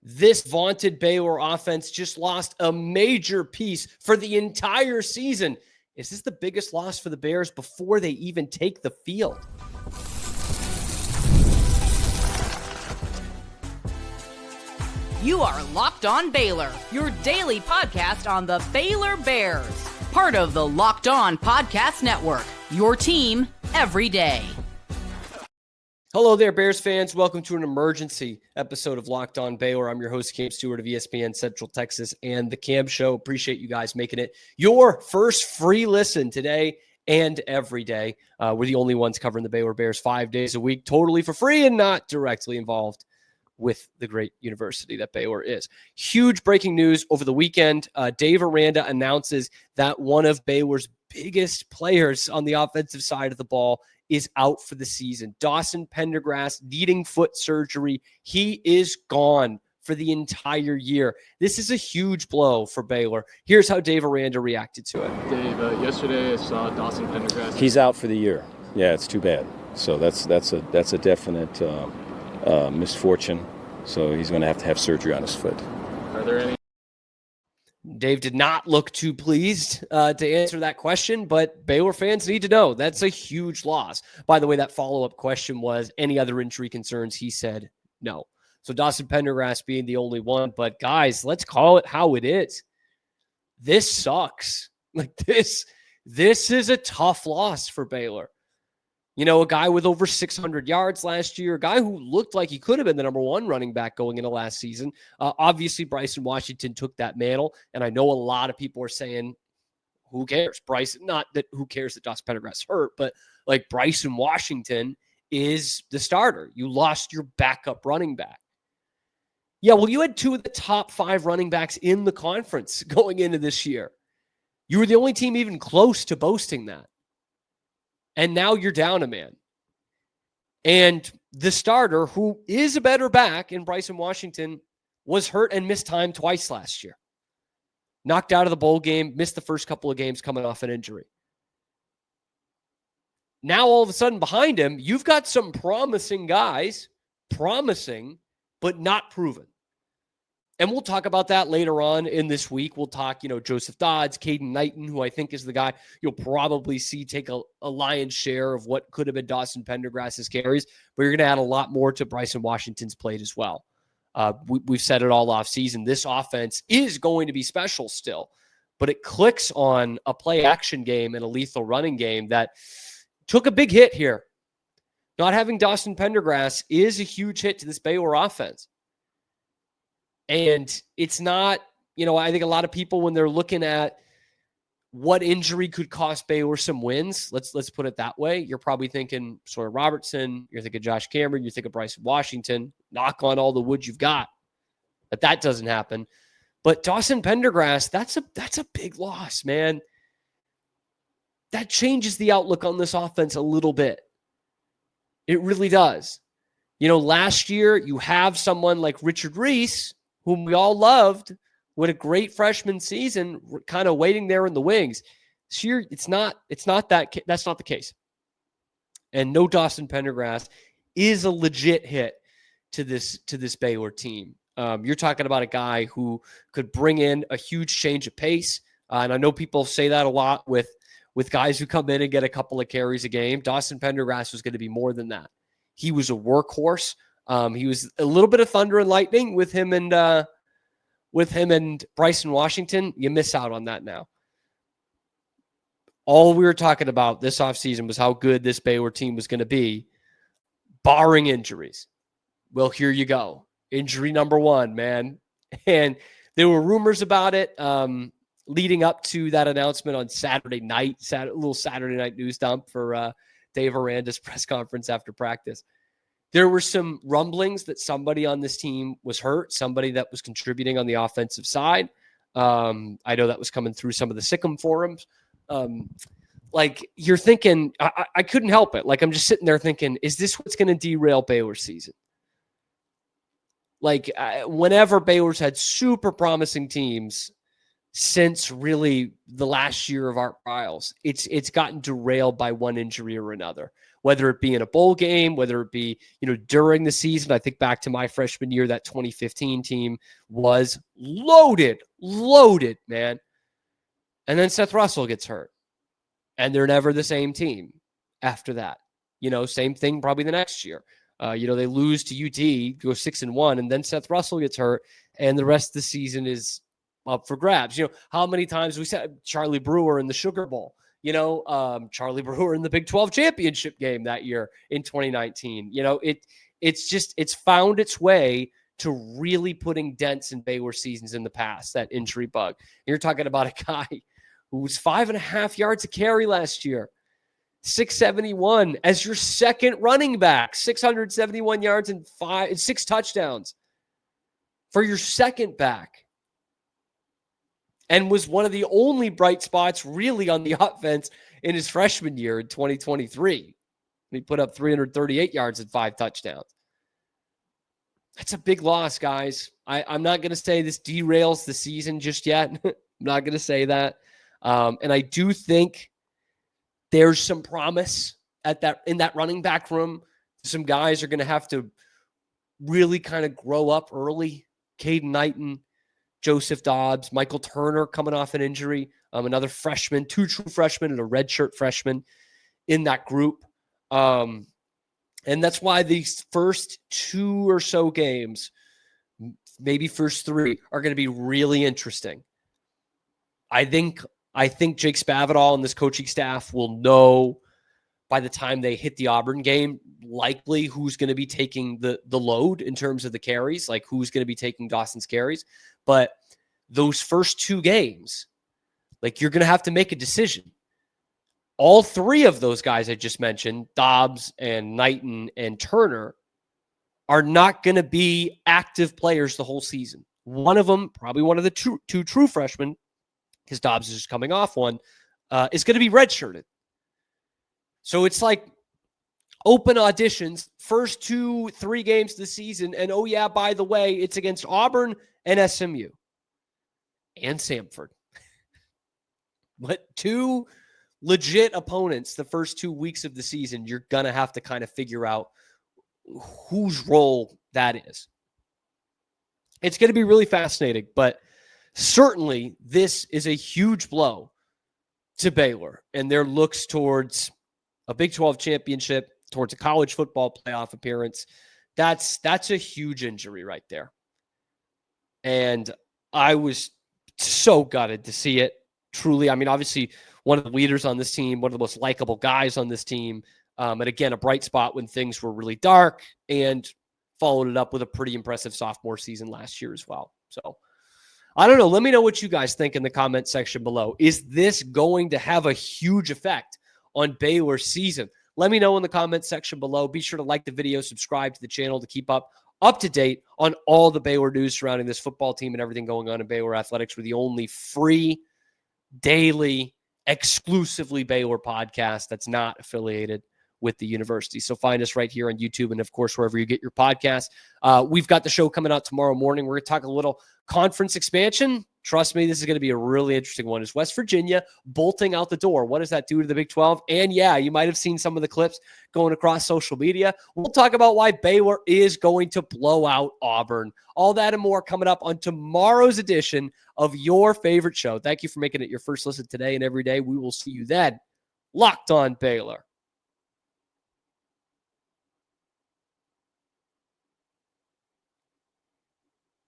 This vaunted Baylor offense just lost a major piece for the entire season. Is this the biggest loss for the Bears before they even take the field? You are Locked On Baylor, your daily podcast on the Baylor Bears. Part of the Locked On Podcast Network, your team every day. Hello there, Bears fans. Welcome to an emergency episode of Locked On Baylor. I'm your host, Cam Stuart of ESPN Central Texas and The Cam Show. Appreciate you guys making it your first free listen today and every day. We're the only ones covering the Baylor Bears 5 days a week, totally for free and not directly involved with the great university that Baylor is. Huge breaking news over the weekend. Dave Aranda announces that one of Baylor's biggest players on the offensive side of the ball is out for the season. Dawson Pendergrass needing foot surgery. He is gone for the entire year. This is a huge blow for Baylor. Here's how Dave Aranda reacted to it. Dave, yesterday I saw Dawson Pendergrass. He's out for the year. Yeah, it's too bad. So that's a definite misfortune. So he's going to have surgery on his foot. Are there any? Dave did not look too pleased to answer that question, but Baylor fans need to know that's a huge loss. By the way, that follow-up question was any other injury concerns? He said no. So Dawson Pendergrass being the only one, but guys, let's call it how it is. This sucks. Like this is a tough loss for Baylor. You know, a guy with over 600 yards last year, a guy who looked like he could have been the number one running back going into last season. Obviously, Bryson Washington took that mantle, and I know a lot of people are saying, who cares? Bryson, not that who cares that Dawson Pendergrass hurt, but like Bryson Washington is the starter. You lost your backup running back. Yeah, well, you had two of the top 5 running backs in the conference going into this year. You were the only team even close to boasting that. And now you're down a man. And the starter, who is a better back in Bryson Washington, was hurt and missed time twice last year. Knocked out of the bowl game, missed the first couple of games coming off an injury. Now, all of a sudden, behind him, you've got some promising guys, promising, but not proven. And we'll talk about that later on in this week. We'll talk, Joseph Dodds, Kaden, Knighton, who I think is the guy you'll probably see take a lion's share of what could have been Dawson Pendergrass's carries, but you're going to add a lot more to Bryson Washington's plate as well. We've said it all off season. This offense is going to be special still, but it clicks on a play action game and a lethal running game that took a big hit here. Not having Dawson Pendergrass is a huge hit to this Baylor offense. And it's not, I think a lot of people, when they're looking at what injury could cost Baylor some wins, let's put it that way, you're probably thinking Sawyer Robertson, you're thinking Josh Cameron, you're thinking Bryson Washington, knock on all the wood you've got. But that doesn't happen. But Dawson Pendergrass, that's a big loss, man. That changes the outlook on this offense a little bit. It really does. Last year, you have someone like Richard Reese, whom we all loved, with a great freshman season, kind of waiting there in the wings. This year, that's not the case. And no Dawson Pendergrass is a legit hit to this Baylor team. You're talking about a guy who could bring in a huge change of pace. And I know people say that a lot with guys who come in and get a couple of carries a game. Dawson Pendergrass was going to be more than that. He was a workhorse. He was a little bit of thunder and lightning with him and Bryson Washington. You miss out on that now. All we were talking about this offseason was how good this Baylor team was going to be, barring injuries. Well, here you go. Injury number 1, man. And there were rumors about it leading up to that announcement on Saturday night, a little Saturday night news dump for Dave Aranda's press conference after practice. There were some rumblings that somebody on this team was hurt, somebody that was contributing on the offensive side. I know that was coming through some of the Sikkim forums. You're thinking, I couldn't help it. I'm just sitting there thinking, is this what's going to derail Baylor's season? Whenever Baylor's had super promising teams since really the last year of Art Briles, it's gotten derailed by one injury or another. whether it be in a bowl game, whether it be, during the season. I think back to my freshman year, that 2015 team was loaded, man. And then Seth Russell gets hurt, and they're never the same team after that. Same thing probably the next year. They lose to UT, go 6-1, and then Seth Russell gets hurt, and the rest of the season is up for grabs. How many times we said Charlie Brewer in the Sugar Bowl, Charlie Brewer in the Big 12 championship game that year in 2019. It's found its way to really putting dents in Baylor seasons in the past, that injury bug. You're talking about a guy who was 5.5 yards a carry last year, 671 as your second running back, 671 yards and 6 touchdowns for your second back. And was one of the only bright spots really on the offense in his freshman year in 2023. He put up 338 yards and 5 touchdowns. That's a big loss, guys. I'm not going to say this derails the season just yet. I'm not going to say that. And I do think there's some promise in that running back room. Some guys are going to have to really kind of grow up early. Kaden Knighton, Joseph Dodds, Michael Turner coming off an injury, another freshman, 2 true freshmen and a redshirt freshman in that group. And that's why these first 2 or so games, maybe first 3, are going to be really interesting. I think Jake Spavital and this coaching staff will know by the time they hit the Auburn game, likely who's going to be taking the load in terms of the carries, like who's going to be taking Dawson's carries. But those first 2 games, like, you're going to have to make a decision. All 3 of those guys I just mentioned, Dobbs and Knighton and Turner, are not going to be active players the whole season. One of them, probably one of the 2 true freshmen, because Dobbs is just coming off one, is going to be redshirted. So it's like open auditions, first 2-3 games of the season. And oh yeah, by the way, it's against Auburn and SMU and Samford. But 2 legit opponents the first 2 weeks of the season. You're going to have to kind of figure out whose role that is. It's going to be really fascinating, but certainly this is a huge blow to Baylor and their looks towards a Big 12 championship, towards a college football playoff appearance. That's a huge injury right there. And I was so gutted to see it, truly. I mean, obviously, one of the leaders on this team, one of the most likable guys on this team, and again, a bright spot when things were really dark, and followed it up with a pretty impressive sophomore season last year as well. So, I don't know. Let me know what you guys think in the comment section below. Is this going to have a huge effect on Baylor's season? Let me know in the comment section below. Be sure to like the video, subscribe to the channel to keep up to date on all the Baylor news surrounding this football team and everything going on in Baylor athletics. We're the only free, daily, exclusively Baylor podcast that's not affiliated with the university. So find us right here on YouTube and, of course, wherever you get your podcasts. We've got the show coming out tomorrow morning. We're going to talk a little conference expansion. Trust me, this is going to be a really interesting one. Is West Virginia bolting out the door? What does that do to the Big 12? And yeah, you might have seen some of the clips going across social media. We'll talk about why Baylor is going to blow out Auburn. All that and more coming up on tomorrow's edition of your favorite show. Thank you for making it your first listen today and every day. We will see you then. Locked on Baylor.